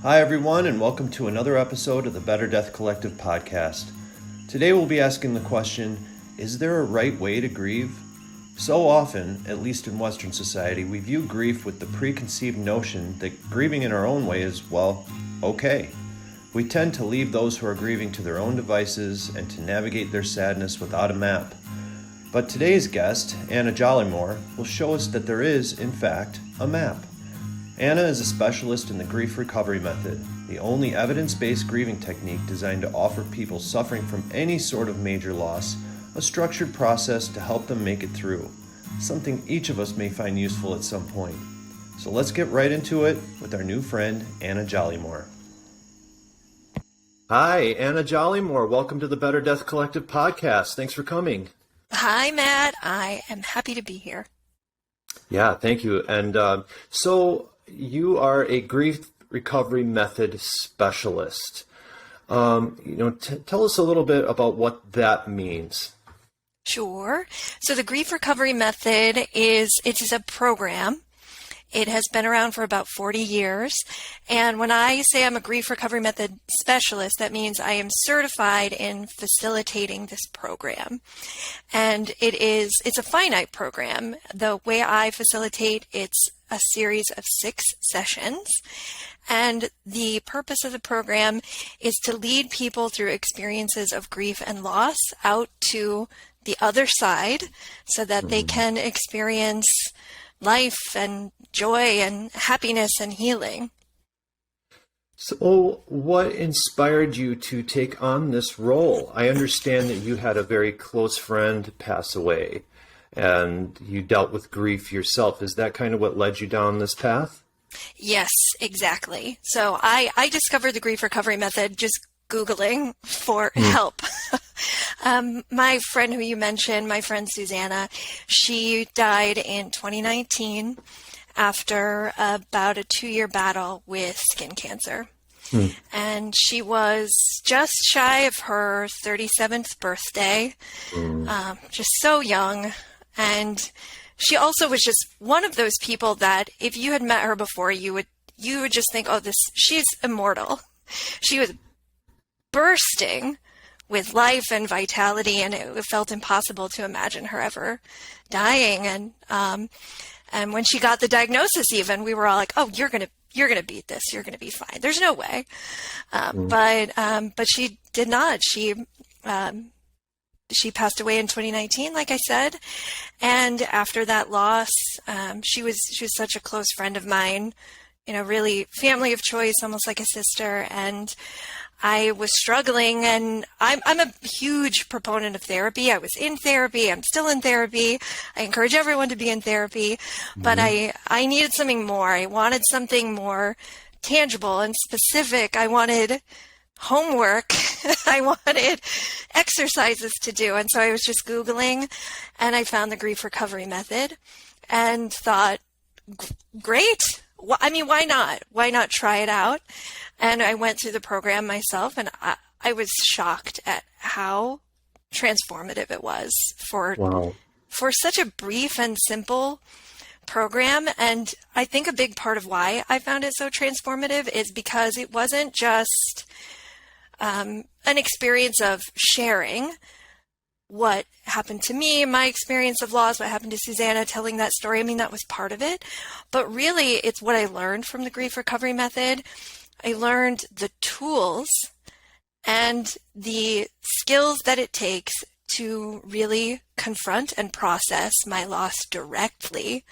Hi, everyone, and welcome to another episode of the Better Death Collective podcast. Today we'll be asking the question, is there a right way to grieve? So often, at least in Western society, we view grief with the preconceived notion that grieving in our own way is, well, okay. We tend to leave those who are grieving to their own devices and to navigate their sadness without a map. But today's guest, Anny Jollymore, will show us that there is, in fact, a map. Anna is a specialist in the grief recovery method, the only evidence-based grieving technique designed to offer people suffering from any sort of major loss a structured process to help them make it through, something each of us may find useful at some point. So let's get right into it with our new friend, Anny Jollymore. Hi, Anny Jollymore. Welcome to the Better Death Collective podcast. Thanks for coming. Hi, Matt. I am happy to be here. Yeah, thank you. And so you are a grief recovery method specialist. Tell us a little bit about what that means. Sure. So the grief recovery method is a program. It has been around for about 40 years. And when I say I'm a grief recovery method specialist, that means I am certified in facilitating this program. And it's a finite program. The way I facilitate, it's a series of 6 sessions. And the purpose of the program is to lead people through experiences of grief and loss out to the other side so that they can experience life and joy and happiness and healing. So what inspired you to take on this role? I understand that you had a very close friend pass away and you dealt with grief yourself. Is that kind of what led you down this path? Yes, exactly. So I discovered the grief recovery method just Googling for help. My friend who you mentioned, my friend Susanna, she died in 2019 after about a 2-year battle with skin cancer. And she was just shy of her 37th birthday, just so young. And she also was just one of those people that if you had met her before, you would just think, oh, she's immortal. She was bursting with life and vitality, and it felt impossible to imagine her ever dying. And when she got the diagnosis, even we were all like, "Oh, you're gonna beat this. You're gonna be fine. There's no way." But she did not. She passed away in 2019, like I said, and after that loss, she was such a close friend of mine. Really family of choice, almost like a sister, and I was struggling, and I'm a huge proponent of therapy. I was in therapy. I'm still in therapy. I encourage everyone to be in therapy, but I needed something more. I wanted something more tangible and specific. I wanted homework. I wanted exercises to do. And so I was just Googling, and I found the grief recovery method and thought, great. I mean, why not? Why not try it out? And I went through the program myself, and I was shocked at how transformative it was for such a brief and simple program. And I think a big part of why I found it so transformative is because it wasn't just an experience of sharing what happened to me, my experience of loss, what happened to Susanna, telling that story. I mean, that was part of it. But really, it's what I learned from the grief recovery method. I learned the tools and the skills that it takes to really confront and process my loss directly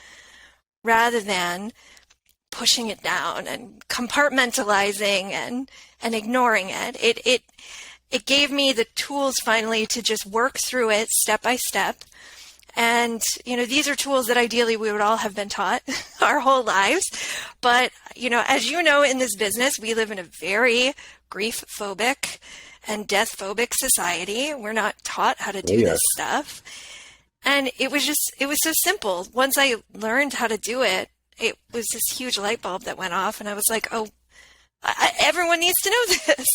rather than pushing it down and compartmentalizing and ignoring it. It gave me the tools finally to just work through it step by step. And, these are tools that ideally we would all have been taught our whole lives. But, as you know, in this business, we live in a very grief-phobic and death-phobic society. We're not taught how to do this stuff. And it was so simple. Once I learned how to do it, it was this huge light bulb that went off. And I was like, oh, everyone needs to know this.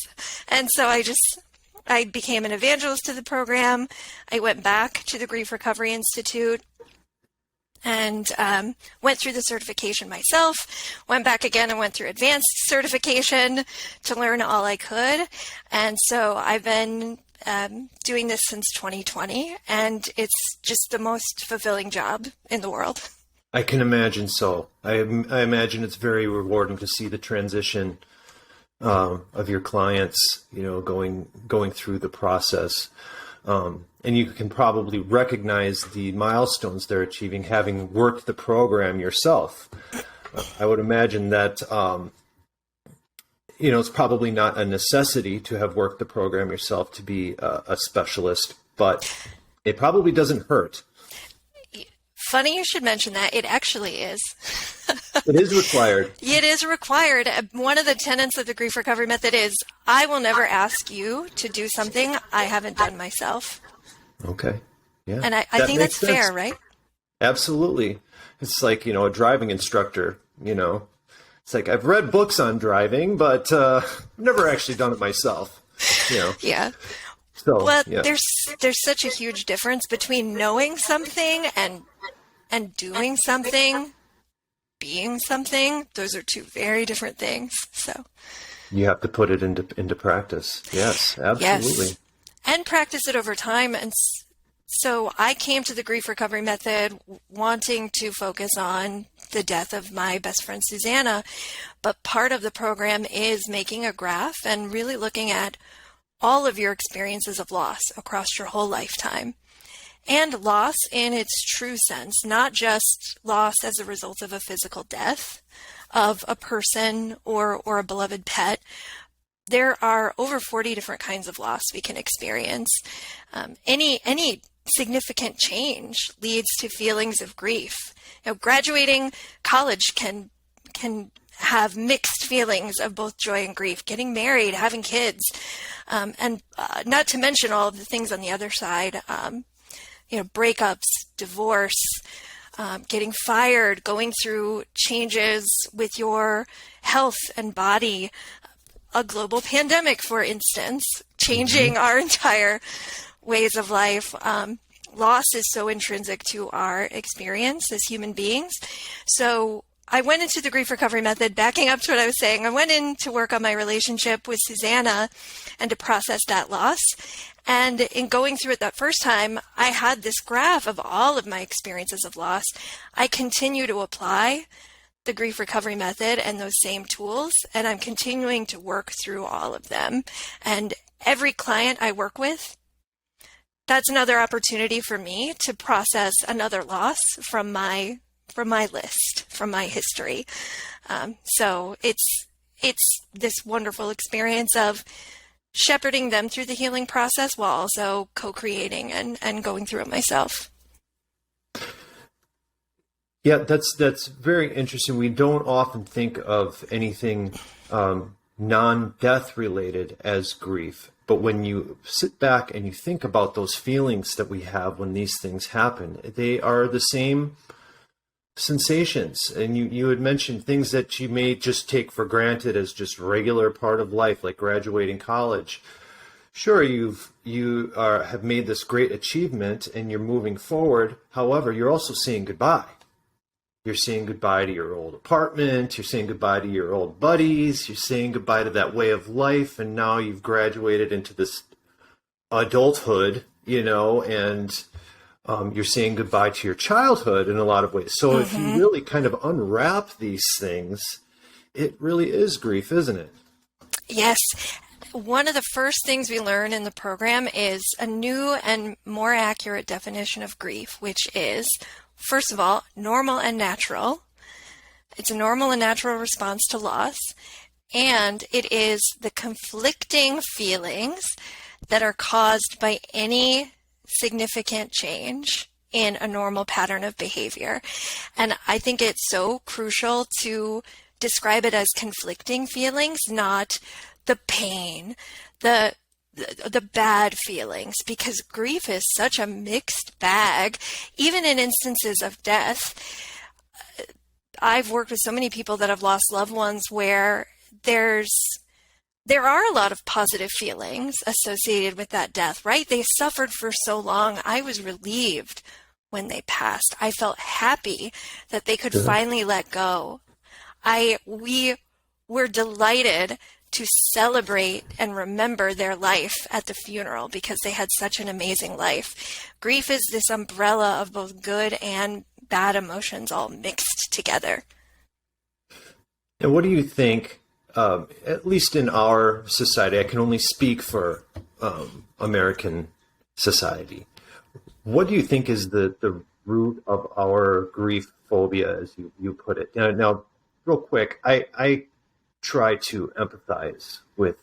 And so I became an evangelist to the program. I went back to the Grief Recovery Institute and went through the certification myself, went back again and went through advanced certification to learn all I could. And so I've been doing this since 2020, and it's just the most fulfilling job in the world. I can imagine so. I imagine it's very rewarding to see the transition of your clients, going through the process. And you can probably recognize the milestones they're achieving, having worked the program yourself. I would imagine that, it's probably not a necessity to have worked the program yourself to be a specialist, but it probably doesn't hurt. Funny you should mention that. It actually is. It is required. It is required. One of the tenets of the grief recovery method is I will never ask you to do something I haven't done myself. Okay. Yeah. And I think that's fair, right? Absolutely. It's like, a driving instructor, It's like I've read books on driving, but I've never actually done it myself. Yeah. So, well, yeah. there's such a huge difference between knowing something and doing something, being something. Those are two very different things. So you have to put it into practice. Yes, absolutely. Yes. And practice it over time. And so I came to the grief recovery method wanting to focus on the death of my best friend, Susanna. But part of the program is making a graph and really looking at all of your experiences of loss across your whole lifetime. And loss in its true sense, not just loss as a result of a physical death of a person or a beloved pet. There are over 40 different kinds of loss we can experience. Any significant change leads to feelings of grief. Graduating college can have mixed feelings of both joy and grief. Getting married, having kids, and not to mention all of the things on the other side. Breakups, divorce, getting fired, going through changes with your health and body. A global pandemic, for instance, changing our entire ways of life. Loss is so intrinsic to our experience as human beings. So I went into the grief recovery method, backing up to what I was saying. I went in to work on my relationship with Susanna and to process that loss. And in going through it that first time, I had this graph of all of my experiences of loss. I continue to apply the grief recovery method and those same tools, and I'm continuing to work through all of them. And every client I work with, that's another opportunity for me to process another loss from my list, from my history. So it's this wonderful experience of shepherding them through the healing process while also co-creating and going through it myself. Yeah, that's very interesting. We don't often think of anything non-death related as grief. But when you sit back and you think about those feelings that we have when these things happen, they are the same sensations. And you had mentioned things that you may just take for granted as just regular part of life, like graduating college. Sure, you have made this great achievement and you're moving forward. However, you're also saying goodbye. You're saying goodbye to your old apartment. You're saying goodbye to your old buddies. You're saying goodbye to that way of life. And now you've graduated into this adulthood, and you're saying goodbye to your childhood in a lot of ways. So if you really kind of unwrap these things, it really is grief, isn't it? Yes. One of the first things we learn in the program is a new and more accurate definition of grief, which is, first of all, normal and natural. It's a normal and natural response to loss. And it is the conflicting feelings that are caused by any significant change in a normal pattern of behavior. And I think it's so crucial to describe it as conflicting feelings, not the pain, the bad feelings, because grief is such a mixed bag. Even in instances of death, I've worked with so many people that have lost loved ones where there are a lot of positive feelings associated with that death, right? They suffered for so long. I was relieved when they passed. I felt happy that they could Good. finally let go. We were delighted to celebrate and remember their life at the funeral because they had such an amazing life. Grief is this umbrella of both good and bad emotions all mixed together. And what do you think, at least in our society, I can only speak for American society, what do you think is the root of our grief phobia, as you put it? Now real quick, I try to empathize with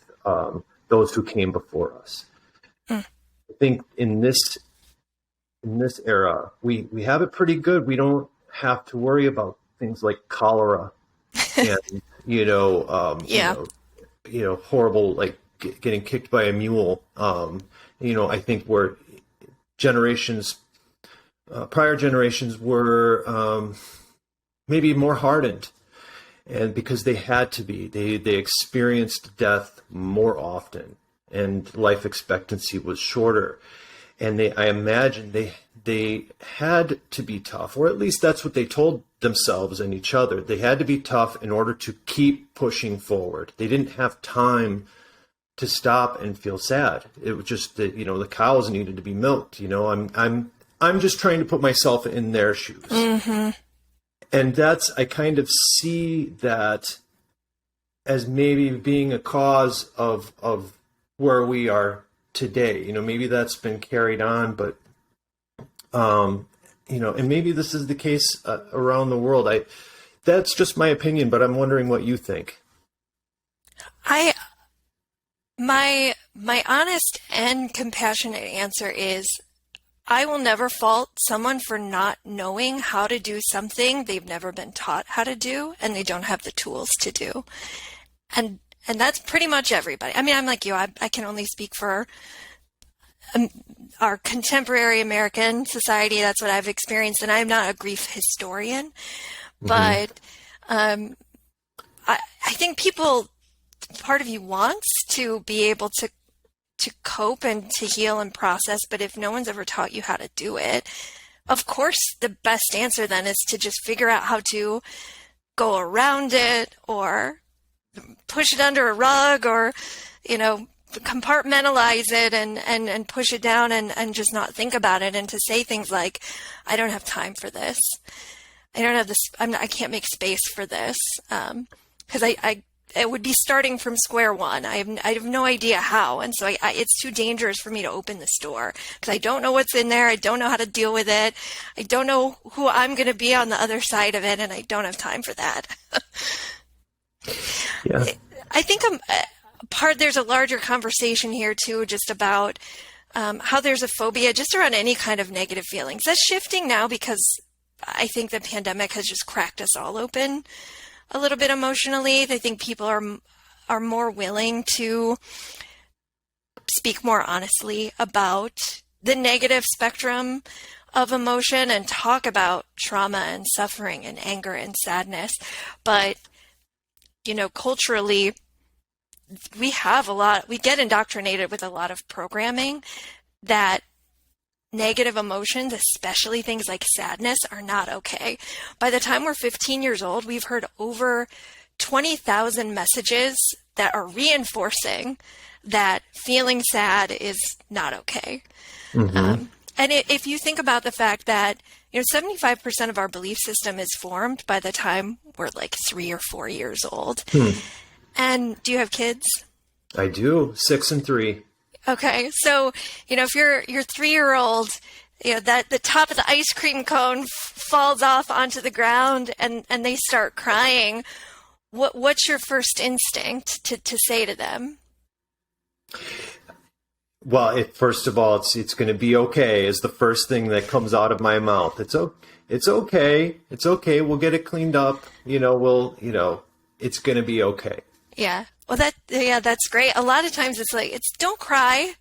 those who came before us. I think in this era, we have it pretty good. We don't have to worry about things like cholera and horrible, like getting kicked by a mule. I think we're prior generations were maybe more hardened, and because they had to be, they experienced death more often, and life expectancy was shorter, and I imagine they had to be tough, or at least that's what they told themselves and each other. They had to be tough in order to keep pushing forward. They didn't have time to stop and feel sad. It was just that, the cows needed to be milked. I'm just trying to put myself in their shoes. Mm-hmm. And I kind of see that as maybe being a cause of where we are today. Maybe that's been carried on, but, and maybe this is the case around the world. That's just my opinion, but I'm wondering what you think. My honest and compassionate answer is I will never fault someone for not knowing how to do something they've never been taught how to do and they don't have the tools to do. And that's pretty much everybody. I mean, I'm like you. I can only speak for our contemporary American society. That's what I've experienced, and I'm not a grief historian. But I think part of you wants to be able to cope and to heal and process, but if no one's ever taught you how to do it, of course the best answer then is to just figure out how to go around it or push it under a rug or compartmentalize it and push it down and just not think about it, and to say things like, I don't have time for this, I don't have this, I can't make space for this, because it would be starting from square one. I have no idea how. And so it's too dangerous for me to open this door because I don't know what's in there. I don't know how to deal with it. I don't know who I'm going to be on the other side of it. And I don't have time for that. Yeah. I think there's a larger conversation here too, just about how there's a phobia just around any kind of negative feelings. That's shifting now because I think the pandemic has just cracked us all open a little bit emotionally. I think people are more willing to speak more honestly about the negative spectrum of emotion and talk about trauma and suffering and anger and sadness. But, culturally, we get indoctrinated with a lot of programming that negative emotions, especially things like sadness, are not okay. By the time we're 15 years old, we've heard over 20,000 messages that are reinforcing that feeling sad is not okay. Mm-hmm. And if you think about the fact that 75% of our belief system is formed by the time we're like 3 or 4 years old. And do you have kids? I do. 6 and 3. Okay, so if your 3-year-old, that the top of the ice cream cone falls off onto the ground and they start crying, what's your first instinct to say to them? Well, first of all, it's going to be okay is the first thing that comes out of my mouth. It's okay. It's okay. We'll get it cleaned up. It's going to be okay. Yeah. Well, that's great. A lot of times it's don't cry.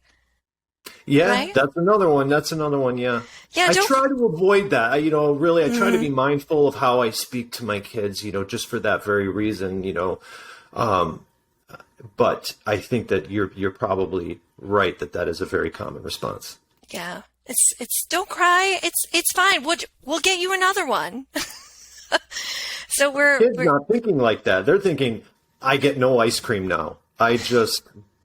Yeah, right? That's another one. Yeah. Yeah. I try to avoid that. I try to be mindful of how I speak to my kids, just for that very reason, but I think that you're probably right that is a very common response. Yeah. It's don't cry. It's fine. We'll get you another one. So Kids not thinking like that. They're thinking, I get no ice cream now. I just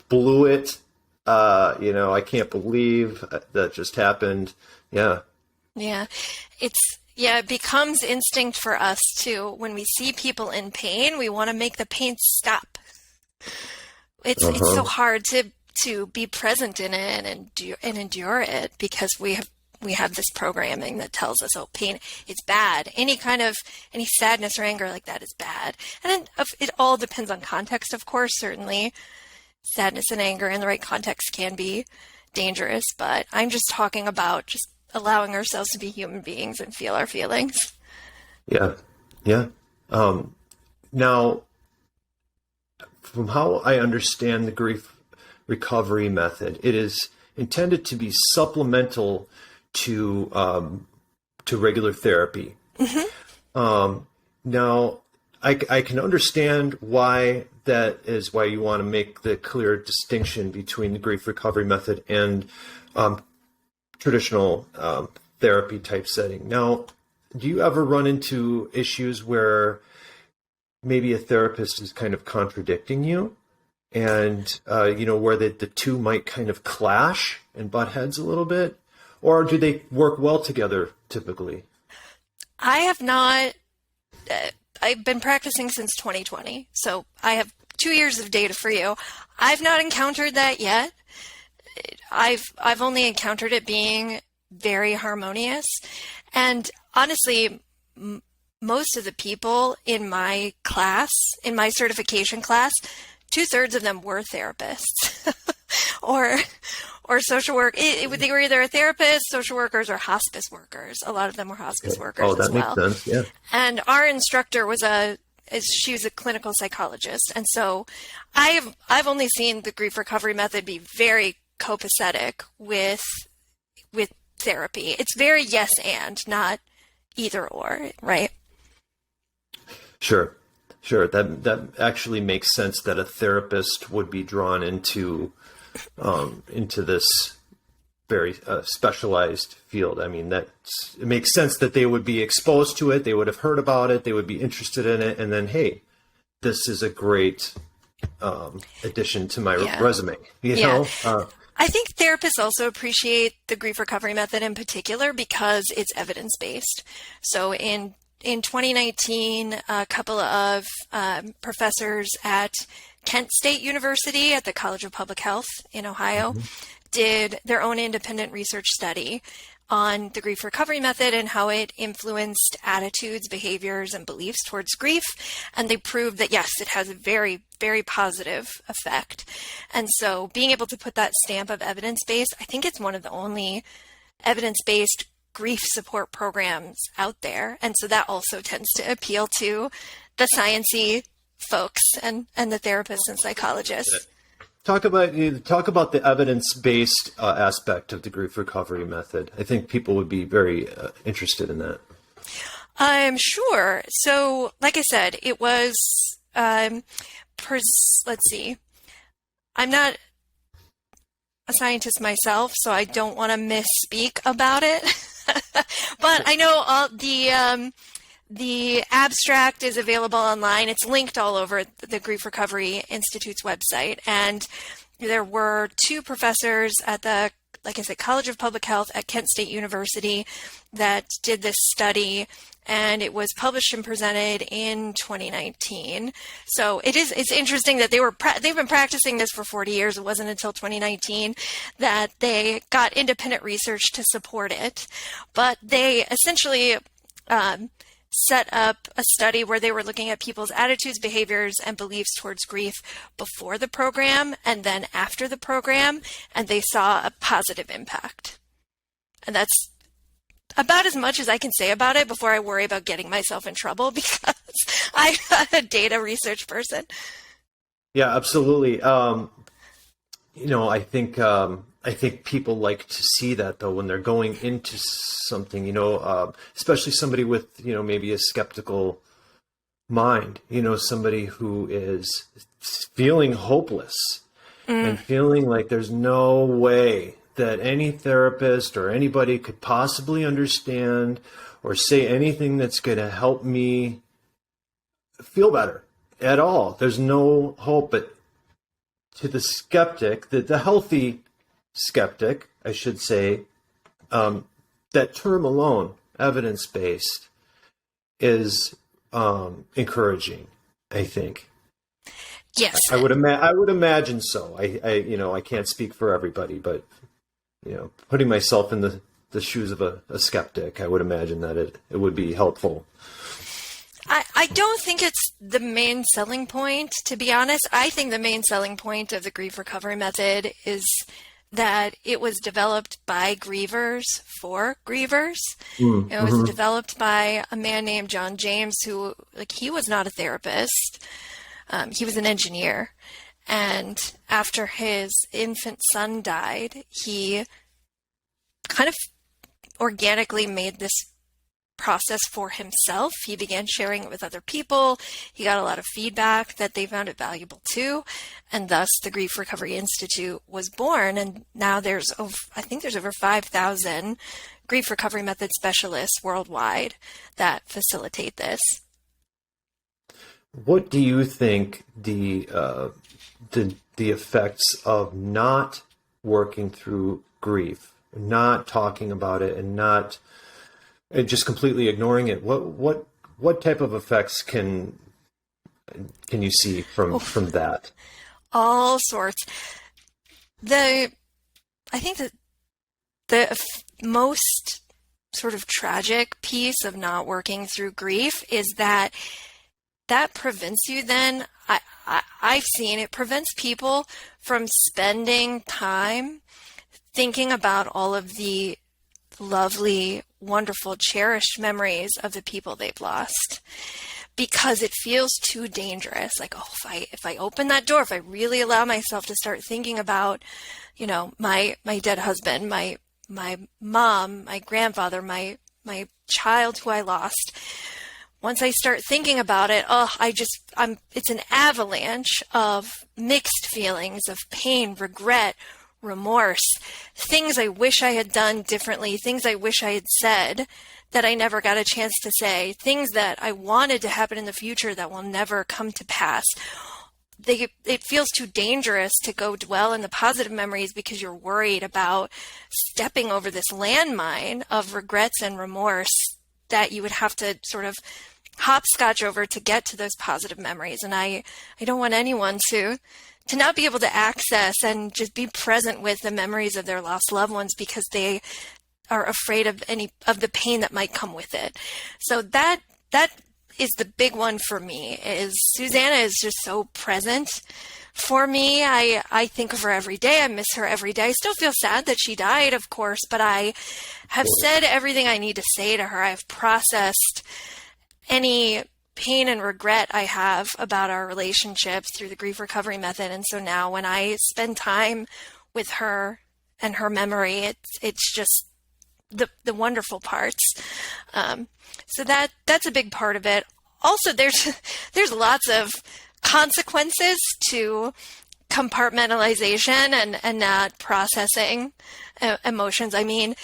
blew it. I can't believe that just happened. Yeah. Yeah. It becomes instinct for us too. When we see people in pain, we want to make the pain stop. It's so hard to be present in it and endure it because we have this programming that tells us, oh, pain, it's bad. Any sadness or anger like that is bad. And then it all depends on context, of course. Certainly sadness and anger in the right context can be dangerous, but I'm just talking about just allowing ourselves to be human beings and feel our feelings. Yeah. Yeah. Now, from how I understand the grief recovery method, it is intended to be supplemental to regular therapy. Mm-hmm. Now, I can understand why that is, why you want to make the clear distinction between the grief recovery method and traditional therapy type setting. Now, do you ever run into issues where maybe a therapist is kind of contradicting you and, where the two might kind of clash and butt heads a little bit? Or do they work well together typically? I have not. I've been practicing since 2020, so I have 2 years of data for you. I've not encountered that yet. I've only encountered it being very harmonious, and honestly, most of the people in my class, in my certification class, 2/3 of them were therapists or social work. They were either a therapist, social workers, or hospice workers. A lot of them were hospice workers as well. Oh, that makes sense, yeah. And our instructor she was a clinical psychologist. And so I've only seen the grief recovery method be very copacetic with therapy. It's very yes and, not either or, right? Sure. That actually makes sense that a therapist would be drawn into this very specialized field. I mean, it makes sense that they would be exposed to it. They would have heard about it. They would be interested in it. And then, hey, this is a great addition to my resume. You know? I think therapists also appreciate the grief recovery method in particular because it's evidence-based. So in 2019, a couple of professors at Kent State University at the College of Public Health in Ohio did their own independent research study on the grief recovery method and how it influenced attitudes, behaviors, and beliefs towards grief. And they proved that, yes, it has a very, very positive effect. And so being able to put that stamp of evidence-based, I think it's one of the only evidence-based grief support programs out there. And so that also tends to appeal to the sciencey folks and the therapists and psychologists. Talk about the evidence-based aspect of the grief recovery method. I think people would be very interested in that. I'm sure. So, like I said, it was, let's see. I'm not a scientist myself, so I don't want to misspeak about it. But I know all the abstract is available online. It's linked all over the Grief Recovery Institute's website. And there were 2 professors at the, like I said, College of Public Health at Kent State University that did this study. And it was published and presented in 2019. So it's interesting that they've been practicing this for 40 years. It wasn't until 2019 that they got independent research to support it. But they essentially set up a study where they were looking at people's attitudes, behaviors, and beliefs towards grief before the program and then after the program, and they saw a positive impact. And that's about as much as I can say about it before I worry about getting myself in trouble because I'm not a data research person. Yeah, absolutely. I think people like to see that though when they're going into something, especially somebody with, maybe a skeptical mind, somebody who is feeling hopeless and feeling like there's no way that any therapist or anybody could possibly understand or say anything that's going to help me feel better at all. There's no hope. But to the skeptic, the healthy skeptic, I should say, that term alone, evidence-based, is encouraging, I think. Yes. I would imagine so. I can't speak for everybody, but putting myself in the shoes of a skeptic, I would imagine that it would be helpful. I don't think it's the main selling point, to be honest. I think the main selling point of the grief recovery method is that it was developed by grievers for grievers. It was developed by a man named John James, who, he was not a therapist. He was an engineer. And after his infant son died, he kind of organically made this process for himself. He began sharing it with other people. He got a lot of feedback that they found it valuable too. And thus the Grief Recovery Institute was born. And now there's over 5,000 grief recovery method specialists worldwide that facilitate this. What do you think the effects of not working through grief, not talking about it, and not just completely ignoring it? What type of effects can you see from that? All sorts. I think that the most sort of tragic piece of not working through grief is that prevents you then, I've seen it prevents people from spending time thinking about all of the lovely, wonderful, cherished memories of the people they've lost, because it feels too dangerous. Like, if I open that door, if I really allow myself to start thinking about, my dead husband, my mom, my grandfather, my child who I lost, once I start thinking about it, it's an avalanche of mixed feelings of pain, regret, remorse, things I wish I had done differently, things I wish I had said that I never got a chance to say, things that I wanted to happen in the future that will never come to pass. It feels too dangerous to go dwell in the positive memories because you're worried about stepping over this landmine of regrets and remorse that you would have to sort of hopscotch over to get to those positive memories. And I don't want anyone to not be able to access and just be present with the memories of their lost loved ones because they are afraid of any of the pain that might come with it. So that is the big one for me. Is Susanna is just so present for me. I think of her every day. I miss her every day. I still feel sad that she died, of course, but I have said everything I need to say to her. I've processed any pain and regret I have about our relationship through the grief recovery method. And so now when I spend time with her and her memory, it's just the wonderful parts. So that's a big part of it. Also, there's lots of consequences to compartmentalization and not processing emotions. I mean,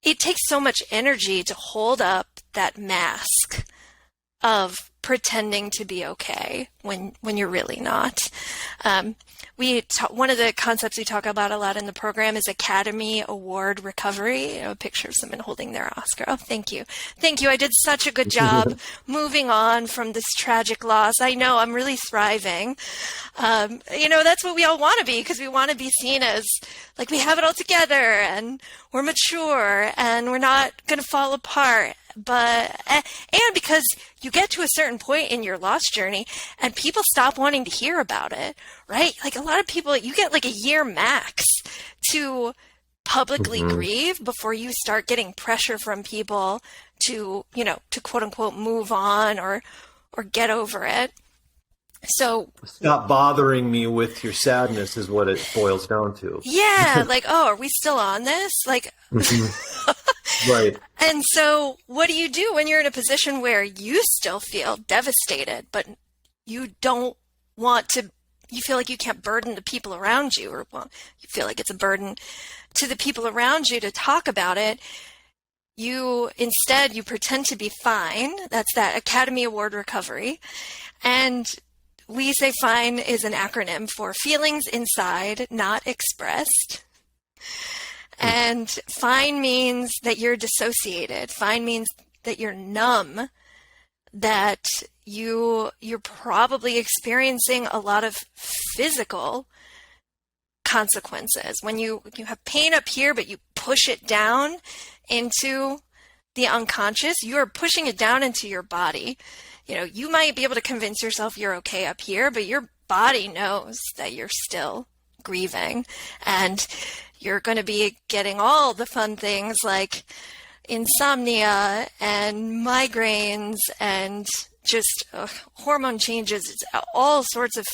it takes so much energy to hold up that mask of pretending to be okay when you're really not. One of the concepts we talk about a lot in the program is Academy Award recovery. A picture of someone holding their Oscar. Oh, thank you. Thank you. I did such a good job moving on from this tragic loss. I know I'm really thriving. That's what we all want to be, because we want to be seen as like we have it all together and we're mature and we're not going to fall apart. And because you get to a certain point in your loss journey and people stop wanting to hear about it, right? Like a lot of people, you get like a year max to publicly grieve before you start getting pressure from people to quote unquote move on or get over it. So stop bothering me with your sadness is what it boils down to. Yeah. Like, oh, are we still on this? Like, right. And so what do you do when you're in a position where you still feel devastated, but you don't want to you feel like you can't burden the people around you, or well, you feel like it's a burden to the people around you to talk about it. You pretend to be fine. That's that Academy Award recovery. And we say FINE is an acronym for feelings inside, not expressed. And FINE means that you're dissociated. FINE means that you're numb, that you're probably experiencing a lot of physical consequences. When you have pain up here, but you push it down into the unconscious, you're pushing it down into your body. You might be able to convince yourself you're okay up here, but your body knows that you're still grieving, and you're going to be getting all the fun things like insomnia and migraines and just hormone changes. It's all sorts of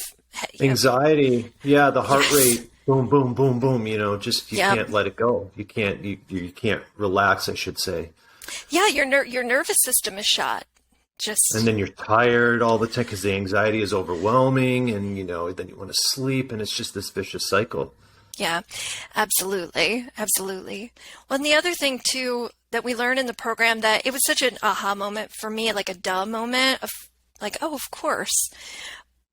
anxiety. Yeah, the heart rate, boom, boom, boom, boom. You can't let it go. You can't relax, I should say. Yeah, your nervous system is shot. And then you're tired all the time because the anxiety is overwhelming, and then you want to sleep, and it's just this vicious cycle. Yeah, absolutely. Absolutely. Well, and the other thing too that we learned in the program, that it was such an aha moment for me, like a duh moment of like, oh, of course.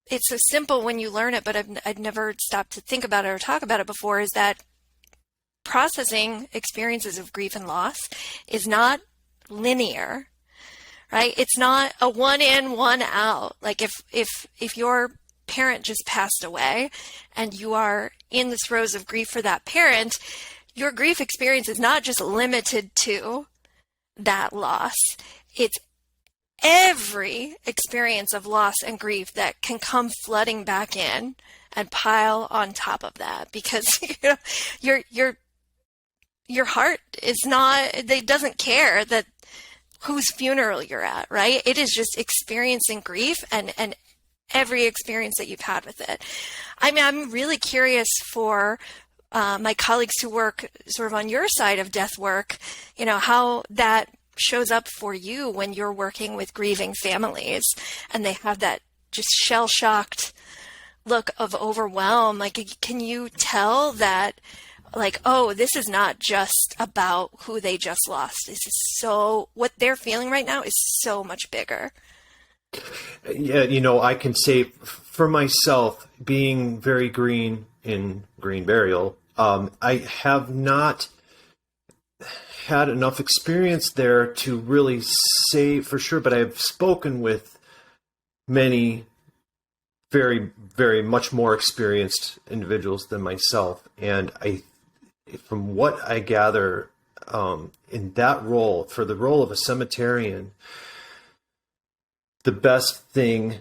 It's so simple when you learn it, but I'd never stopped to think about it or talk about it before, is that processing experiences of grief and loss is not linear, right? It's not a one in, one out. Like if your parent just passed away and you are in the throes of grief for that parent, your grief experience is not just limited to that loss. It's every experience of loss and grief that can come flooding back in and pile on top of that, because your heart is not, it doesn't care that whose funeral you're at, right? It is just experiencing grief and every experience that you've had with it. I mean, I'm really curious for my colleagues who work sort of on your side of death work, how that shows up for you when you're working with grieving families and they have that just shell-shocked look of overwhelm. Like, can you tell that, like, oh, this is not just about who they just lost. This is what they're feeling right now is so much bigger. Yeah, I can say for myself, being very green in green burial, I have not had enough experience there to really say for sure, but I've spoken with many very, very much more experienced individuals than myself. And from what I gather, in that role, for the role of a cemeterian, the best thing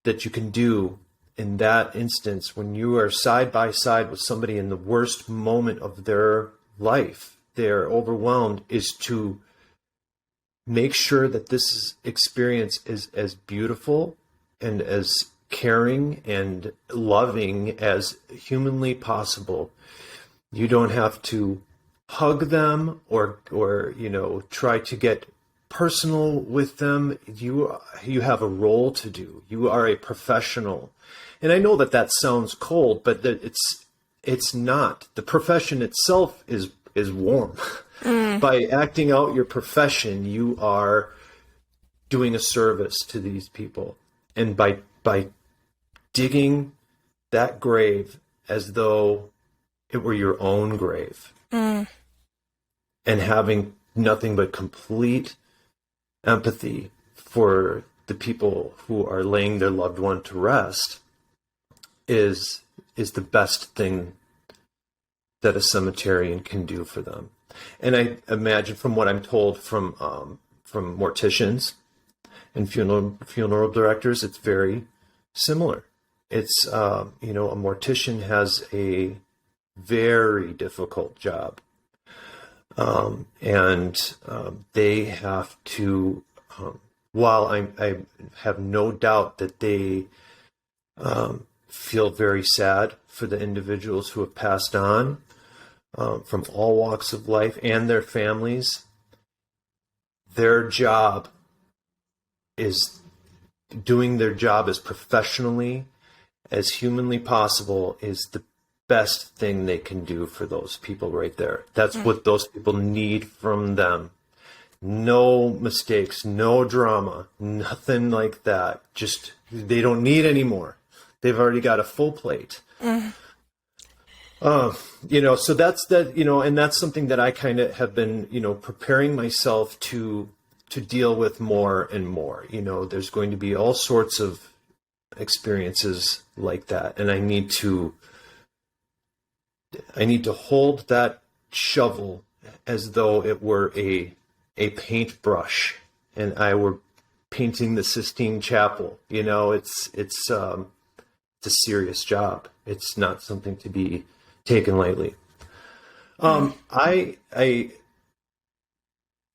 that you can do in that instance, when you are side by side with somebody in the worst moment of their life, they're overwhelmed, is to make sure that this experience is as beautiful and as caring and loving as humanly possible. You don't have to hug them or try to get personal with them. You have a role to do. You are a professional. And I know that sounds cold, but it's not. The profession itself is warm. By acting out your profession, you are doing a service to these people. And by digging that grave as though it were your own grave, and having nothing but complete empathy for the people who are laying their loved one to rest is the best thing that a cemeterian can do for them. And I imagine, from what I'm told from morticians and funeral directors, it's very similar. It's a mortician has a very difficult job, and they have to. While I have no doubt that they feel very sad for the individuals who have passed on from all walks of life and their families, their job is doing their job as professionally as humanly possible is the best thing they can do for those people right there. That's what those people need from them. No mistakes, no drama, nothing like that. Just, they don't need any more. They've already got a full plate. So that's that, and that's something that I kind of have been, preparing myself to deal with more and more. There's going to be all sorts of experiences like that. And I need to hold that shovel as though it were a paintbrush and I were painting the Sistine Chapel. It's a serious job. It's not something to be taken lightly. I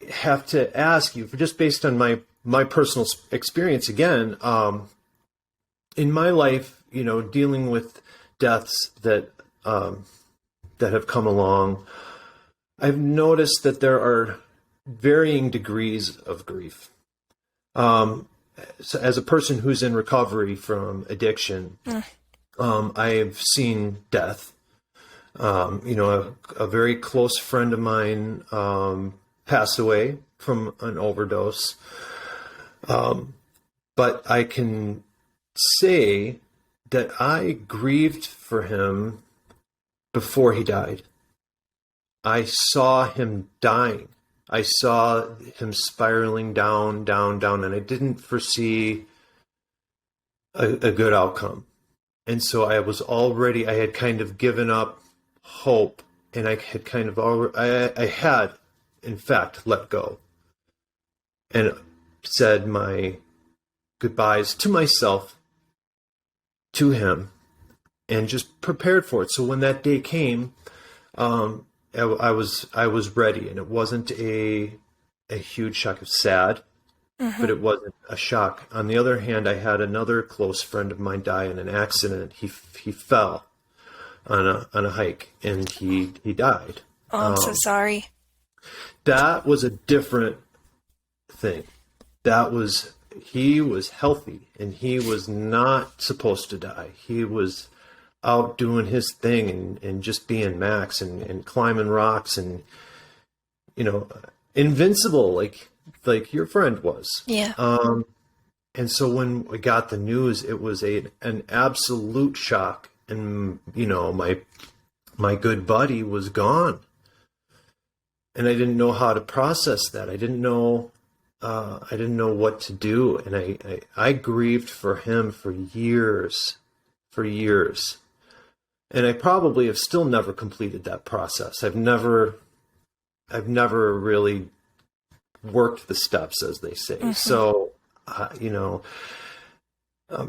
have to ask you, for just based on my personal experience again, in my life, dealing with deaths that have come along, I've noticed that there are varying degrees of grief. So as a person who's in recovery from addiction, I've seen death. A very close friend of mine passed away from an overdose. But I can say that I grieved for him before he died. I saw him dying. I saw him spiraling down, and I didn't foresee a good outcome. And so I had kind of given up hope, and I had kind of I had, in fact, let go and said my goodbyes to myself, to him, and just prepared for it. So when that day came, I was ready, and it wasn't a huge shock. It was sad, but it wasn't a shock. On the other hand, I had another close friend of mine die in an accident. He fell on a hike, and he died. Oh, I'm so sorry. That was a different thing. He was healthy, and he was not supposed to die. He was out doing his thing and just being Max and climbing rocks and, invincible, like your friend was. Yeah. And so when we got the news, it was an absolute shock. And, my good buddy was gone. And I didn't know how to process that. I didn't know what to do. And I grieved for him for years. And I probably have still never completed that process. I've never really worked the steps, as they say. So,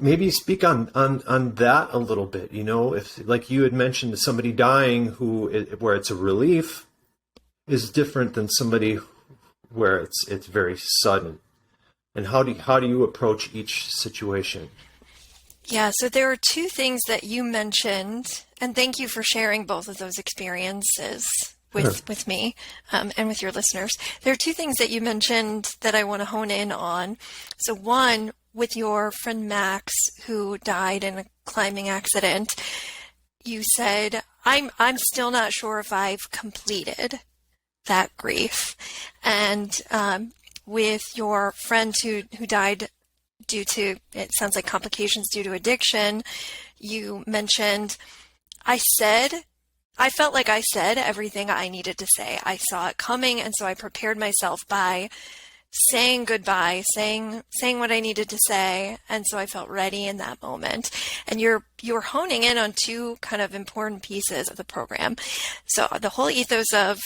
maybe speak on that a little bit. If, like you had mentioned, somebody dying where it's a relief is different than somebody where it's very sudden. And how do you approach each situation? Yeah, so there are two things that you mentioned, and thank you for sharing both of those experiences with me and with your listeners. There are two things that you mentioned that I want to hone in on. So one, with your friend Max, who died in a climbing accident, you said, I'm still not sure if I've completed that grief. And with your friend who died due to, it sounds like, complications due to addiction, you mentioned, I felt like I said everything I needed to say. I saw it coming, and so I prepared myself by saying goodbye, saying what I needed to say, and so I felt ready in that moment. And you're honing in on two kind of important pieces of the program. So the whole ethos of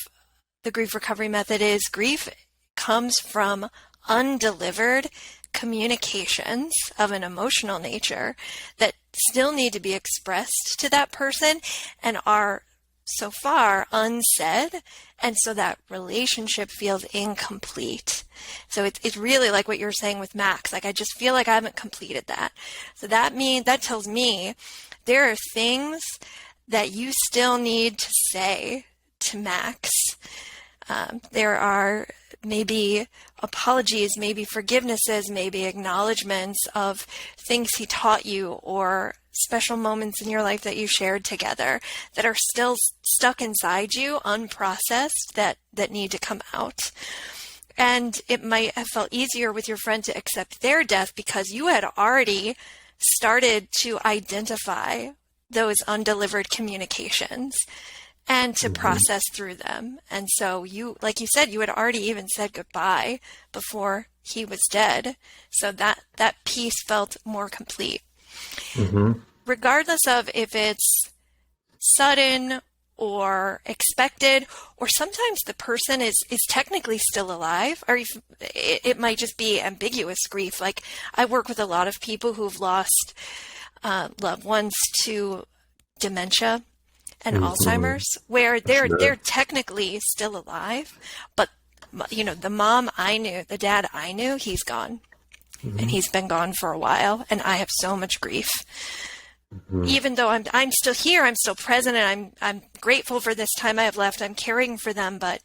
the grief recovery method is grief comes from undelivered communications of an emotional nature that still need to be expressed to that person and are so far unsaid, and so that relationship feels incomplete. So it's really like what you're saying with Max, like I just feel like I haven't completed that. So that tells me there are things that you still need to say to Max. There are maybe apologies, maybe forgivenesses, maybe acknowledgments of things he taught you or special moments in your life that you shared together that are still stuck inside you, unprocessed, that need to come out. And it might have felt easier with your friend to accept their death because you had already started to identify those undelivered communications and to process through them. And so you, like you said, you had already even said goodbye before he was dead. So that piece felt more complete. Regardless of if it's sudden or expected, or sometimes the person is technically still alive, or if it might just be ambiguous grief. Like, I work with a lot of people who've lost loved ones to dementia and Alzheimer's, where they're technically still alive, but the mom I knew, the dad I knew, he's gone, and he's been gone for a while, and I have so much grief. Even though I'm still here, I'm still present, and I'm grateful for this time I have left. I'm caring for them, but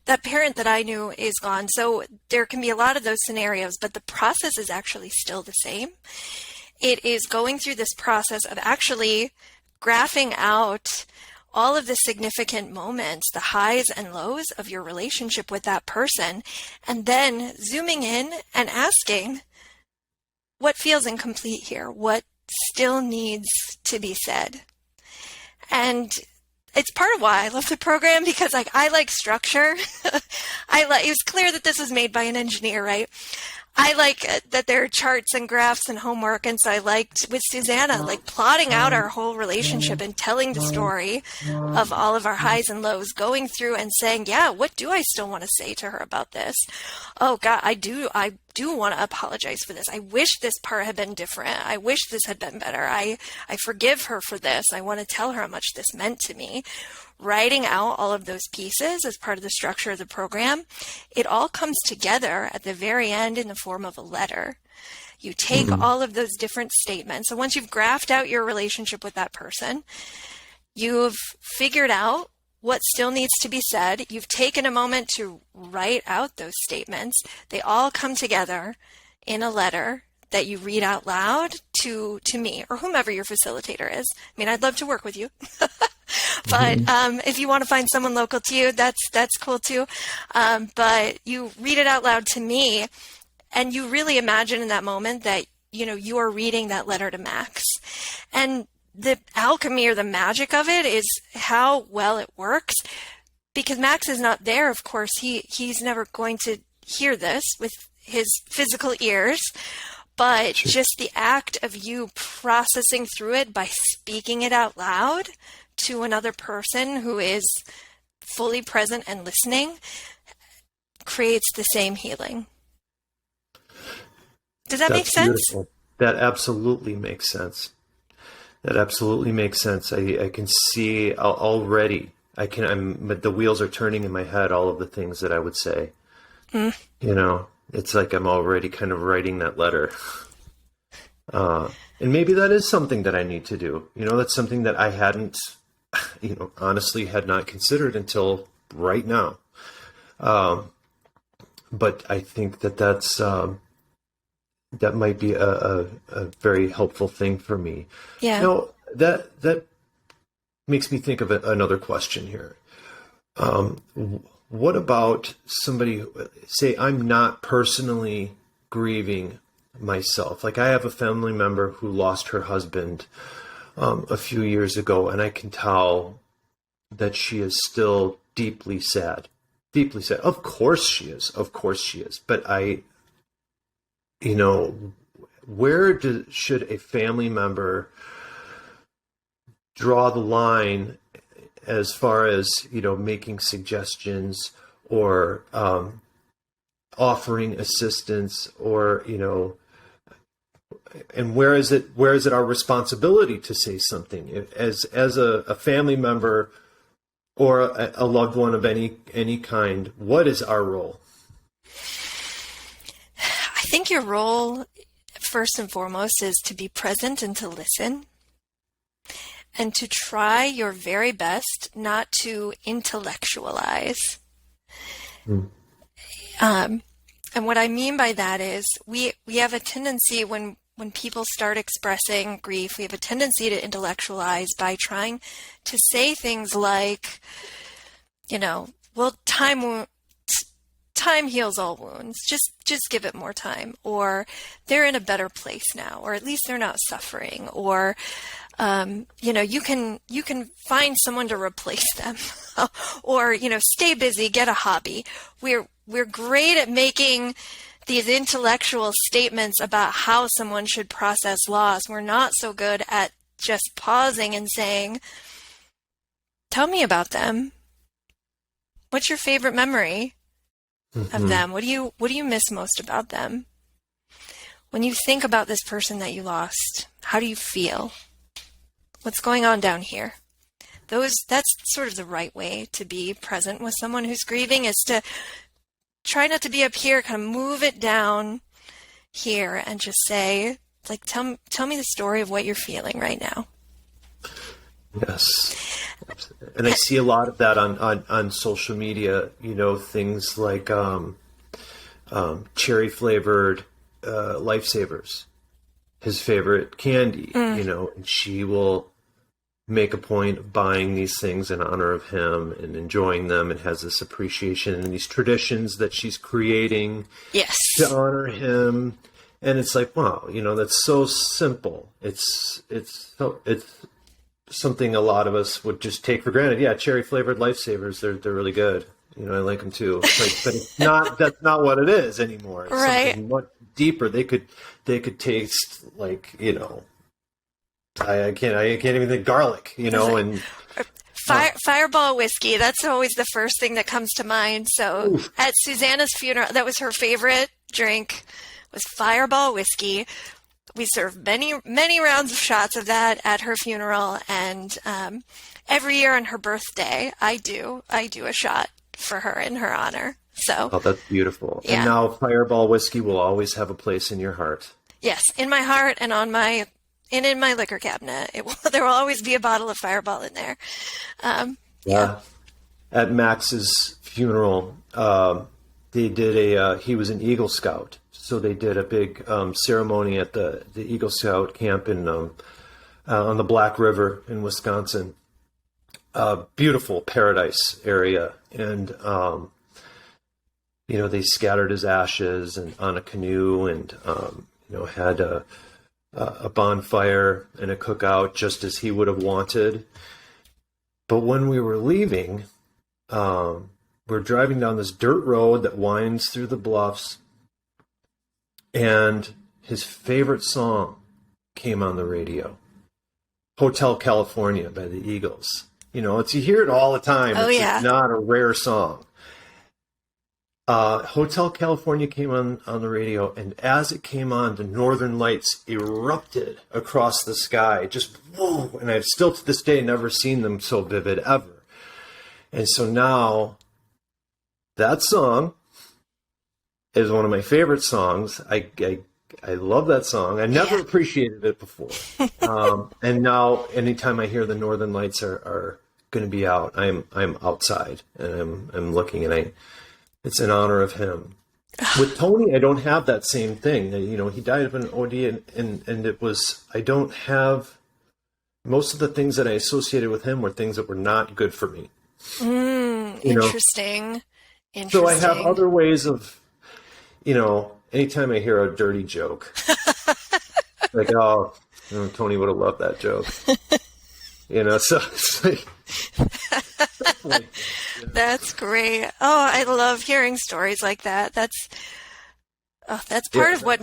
that parent that I knew is gone. So there can be a lot of those scenarios, but the process is actually still the same. It is going through this process of actually graphing out all of the significant moments, the highs and lows of your relationship with that person, and then zooming in and asking, what feels incomplete here? What still needs to be said? And it's part of why I love the program, because I like structure. It was clear that this was made by an engineer, right? I like that there are charts and graphs and homework. And so I liked with Susanna, plotting out our whole relationship and telling the story of all of our highs and lows, going through and saying, yeah, what do I still want to say to her about this? Oh God, I do want to apologize for this. I wish this part had been different. I wish this had been better. I forgive her for this. I want to tell her how much this meant to me. Writing out all of those pieces as part of the structure of the program, it all comes together at the very end in the form of a letter. You take all of those different statements. So once you've graphed out your relationship with that person, you've figured out what still needs to be said. You've taken a moment to write out those statements. They all come together in a letter that you read out loud to me or whomever your facilitator is. I mean, I'd love to work with you. But if you want to find someone local to you, that's cool too. But you read it out loud to me, and you really imagine in that moment that, you are reading that letter to Max. And the alchemy or the magic of it is how well it works, because Max is not there. Of course, he's never going to hear this with his physical ears, but just the act of you processing through it by speaking it out loud to another person who is fully present and listening creates the same healing. Does that make sense? Beautiful. That absolutely makes sense. I can see already. The wheels are turning in my head, all of the things that I would say. It's like I'm already kind of writing that letter. And maybe that is something that I need to do. That's something that I hadn't, honestly had not considered until right now. But I think that's, that might be a very helpful thing for me. Yeah. That makes me think of another question here. What about somebody, say I'm not personally grieving myself? Like, I have a family member who lost her husband a few years ago, and I can tell that she is still deeply sad. Of course she is. But should a family member draw the line as far as, making suggestions or offering assistance, or, and where is it our responsibility to say something as a family member or a loved one of any kind? What is our role? I think your role, first and foremost, is to be present and to listen, and to try your very best not to intellectualize. And what I mean by that is we have a tendency when when people start expressing grief, we have a tendency to intellectualize by trying to say things like, well, time heals all wounds. Just give it more time. Or they're in a better place now, or at least they're not suffering. Or, you can find someone to replace them, or, stay busy, get a hobby. We're great at making these intellectual statements about how someone should process loss. We're not so good at just pausing and saying, tell me about them. What's your favorite memory of them? What do you miss most about them? When you think about this person that you lost, how do you feel? What's going on down here? That's sort of the right way to be present with someone who's grieving, is to try not to be up here, kind of move it down here and just say, like, tell me the story of what you're feeling right now. Yes. And I see a lot of that on social media, things like cherry flavored Lifesavers, his favorite candy, and she will make a point of buying these things in honor of him and enjoying them, and has this appreciation and these traditions that she's creating to honor him. And it's like, wow, that's so simple. It's something a lot of us would just take for granted. Yeah, cherry flavored Lifesavers, they're really good. I like them too. But it's that's not what it is anymore. It's right. Something much deeper. They could taste like, I can't even think garlic, and Fireball whiskey. That's always the first thing that comes to mind. So at Susanna's funeral, that was her favorite drink, was Fireball whiskey. We served many, many rounds of shots of that at her funeral, and every year on her birthday, I do a shot for her in her honor. So, oh, that's beautiful. Yeah. And now Fireball whiskey will always have a place in your heart. Yes, in my heart and in my liquor cabinet. There will always be a bottle of Fireball in there. Yeah. At Max's funeral, they did he was an Eagle Scout. So they did a big ceremony at the Eagle Scout camp on the Black River in Wisconsin. Beautiful paradise area. And, they scattered his ashes on a canoe and, had a bonfire and a cookout just as he would have wanted. But when we were leaving, we're driving down this dirt road that winds through the bluffs, and his favorite song came on the radio, Hotel California by the Eagles. You hear it all the time. It's not a rare song. Hotel California came on the radio, and as it came on, the northern lights erupted across the sky. Just whoa! And I've still to this day never seen them so vivid ever. And so now that song is one of my favorite songs. I love that song. I never appreciated it before. And now anytime I hear the northern lights are going to be out, I'm outside and I'm looking, and it's in honor of him. With Tony, I don't have that same thing. He died of an OD, and it was, I don't have, most of the things that I associated with him were things that were not good for me. Interesting. So I have other ways of, anytime I hear a dirty joke, like, Tony would have loved that joke. So it's like, That's great. Oh, I love hearing stories like that. That's part of what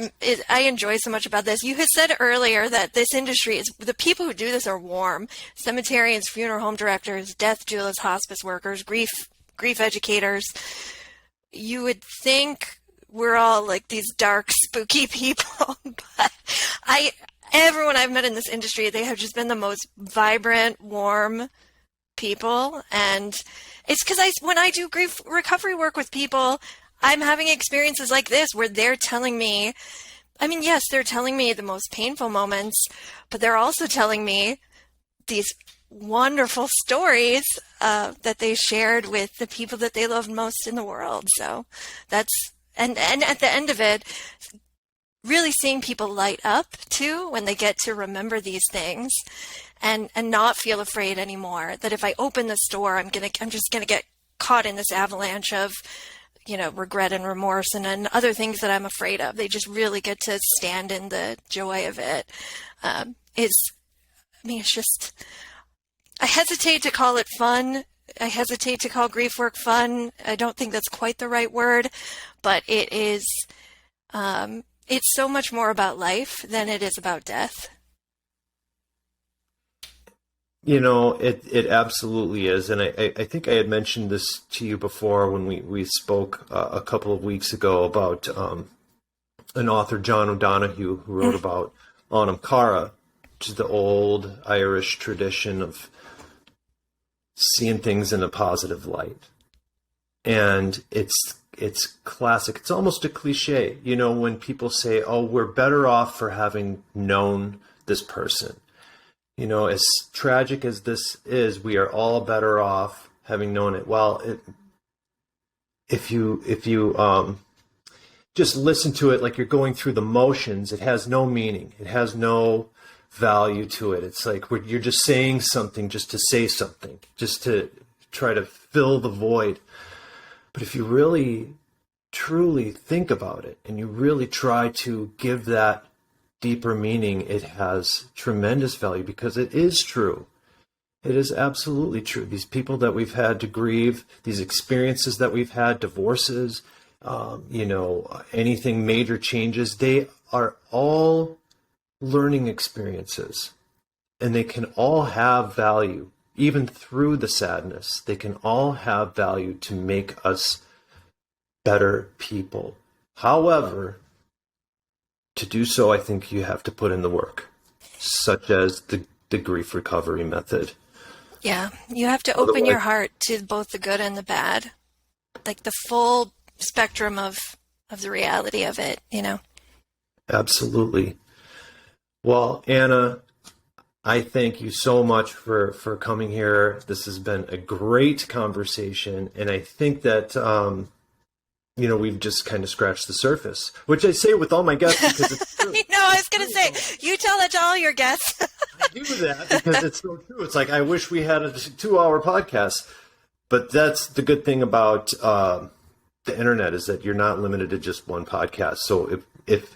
I enjoy so much about this. You had said earlier that this industry is, the people who do this are warm. Cemeterians, funeral home directors, death doulas, hospice workers, grief educators. You would think we're all like these dark, spooky people, but everyone I've met in this industry, they have just been the most vibrant, warm people. And it's because when I do grief recovery work with people, I'm having experiences like this where they're telling me, yes, they're telling me the most painful moments, but they're also telling me these wonderful stories that they shared with the people that they loved most in the world. So that's, and at the end of it, really seeing people light up too when they get to remember these things and not feel afraid anymore that if I open this door, I'm just gonna get caught in this avalanche of, regret and remorse and other things that I'm afraid of. They just really get to stand in the joy of it. It's just, I hesitate to call it fun. I hesitate to call grief work fun. I don't think that's quite the right word, but it is, it's so much more about life than it is about death. It absolutely is. And I think I had mentioned this to you before when we spoke a couple of weeks ago about an author, John O'Donohue, who wrote about Anam Cara, which is the old Irish tradition of seeing things in a positive light. And it's classic. It's almost a cliche, when people say, oh, we're better off for having known this person. As tragic as this is, we are all better off having known it. Well, if you just listen to it like you're going through the motions, it has no meaning. It has no value to it. It's like you're just saying something just to say something, just to try to fill the void. But if you really, truly think about it and you really try to give that deeper meaning, it has tremendous value because it is true. It is absolutely true. These people that we've had to grieve, these experiences that we've had, divorces, anything major changes, they are all learning experiences, and they can all have value. Even through the sadness, they can all have value to make us better people. However, to do so, I think you have to put in the work, such as the grief recovery method. Yeah, you have to open your heart to both the good and the bad, like the full spectrum of the reality of it, Absolutely. Well, Anna, I thank you so much for coming here. This has been a great conversation, and I think that we've just kind of scratched the surface, which I say with all my guests because it's true. I was going to say, you tell that to all your guests. I do that because it's so true. It's like, I wish we had a 2-hour podcast, but that's the good thing about the internet is that you're not limited to just one podcast. So if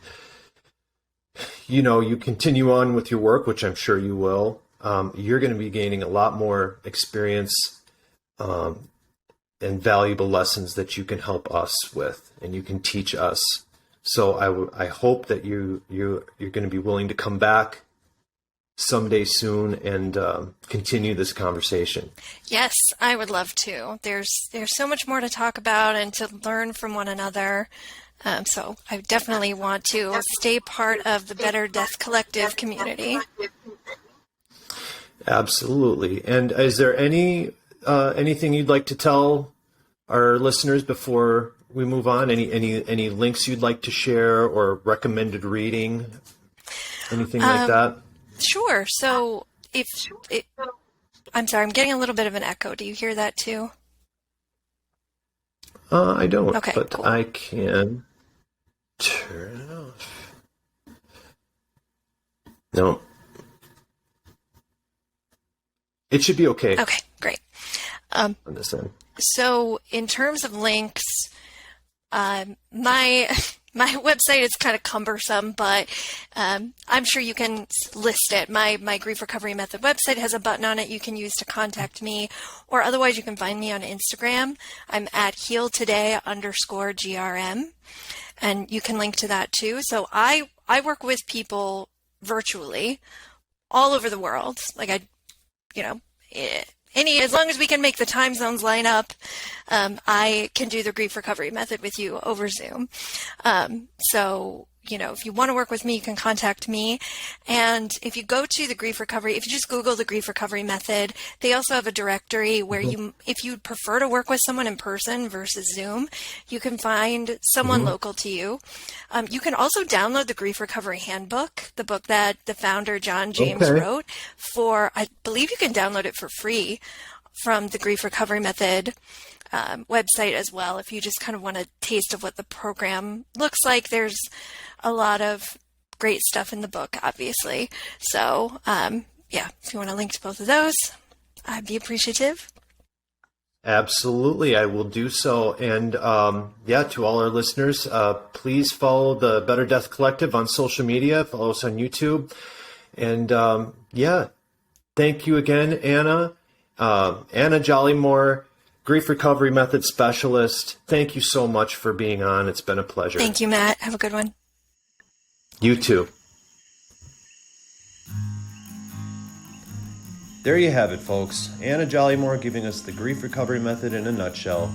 you continue on with your work, which I'm sure you will, you're going to be gaining a lot more experience and valuable lessons that you can help us with and you can teach us. So I hope that you're going to be willing to come back someday soon and continue this conversation. Yes, I would love to. There's so much more to talk about and to learn from one another. So I definitely want to stay part of the Better Death Collective community. Absolutely. And is there anything you'd like to tell our listeners before we move on? Any links you'd like to share or recommended reading? Anything like that? Sure. So I'm sorry, I'm getting a little bit of an echo. Do you hear that too? I don't, okay, but cool. I can turn it off. No. It should be okay. Okay, great. On this end. So in terms of links, my website is kind of cumbersome, but I'm sure you can list it. My Grief Recovery Method website has a button on it you can use to contact me, or otherwise you can find me on Instagram. I'm at healtoday_GRM, and you can link to that too. So I work with people virtually all over the world. Like as long as we can make the time zones line up, I can do the grief recovery method with you over Zoom. So, if you want to work with me, you can contact me. And if you go to the grief recovery, if you just Google the grief recovery method, they also have a directory where if you'd prefer to work with someone in person versus Zoom, you can find someone local to you. You can also download the Grief Recovery Handbook, the book that the founder, John James, wrote I believe you can download it for free from the Grief Recovery Method website as well. If you just kind of want a taste of what the program looks like, there's a lot of great stuff in the book, obviously. So, yeah, if you want to link to both of those, I'd be appreciative. Absolutely, I will do so. And to all our listeners, please follow the Better Death Collective on social media. Follow us on YouTube. And thank you again, Anna. Anny Jollymore, Grief Recovery Method Specialist. Thank you so much for being on. It's been a pleasure. Thank you, Matt. Have a good one. You too. There you have it, folks. Anny Jollymore giving us the grief recovery method in a nutshell.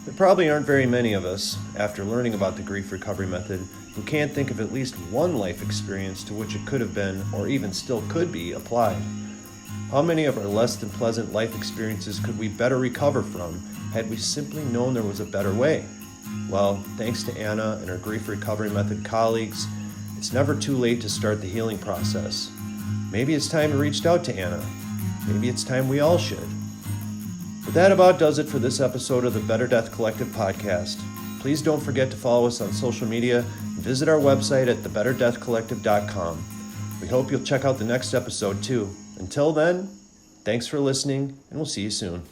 There probably aren't very many of us, after learning about the grief recovery method, who can't think of at least one life experience to which it could have been, or even still could be, applied. How many of our less than pleasant life experiences could we better recover from had we simply known there was a better way? Well, thanks to Anna and her grief recovery method colleagues, it's never too late to start the healing process. Maybe it's time to reach out to Anna. Maybe it's time we all should. But that about does it for this episode of the Better Death Collective podcast. Please don't forget to follow us on social media and visit our website at thebetterdeathcollective.com. We hope you'll check out the next episode too. Until then, thanks for listening, and we'll see you soon.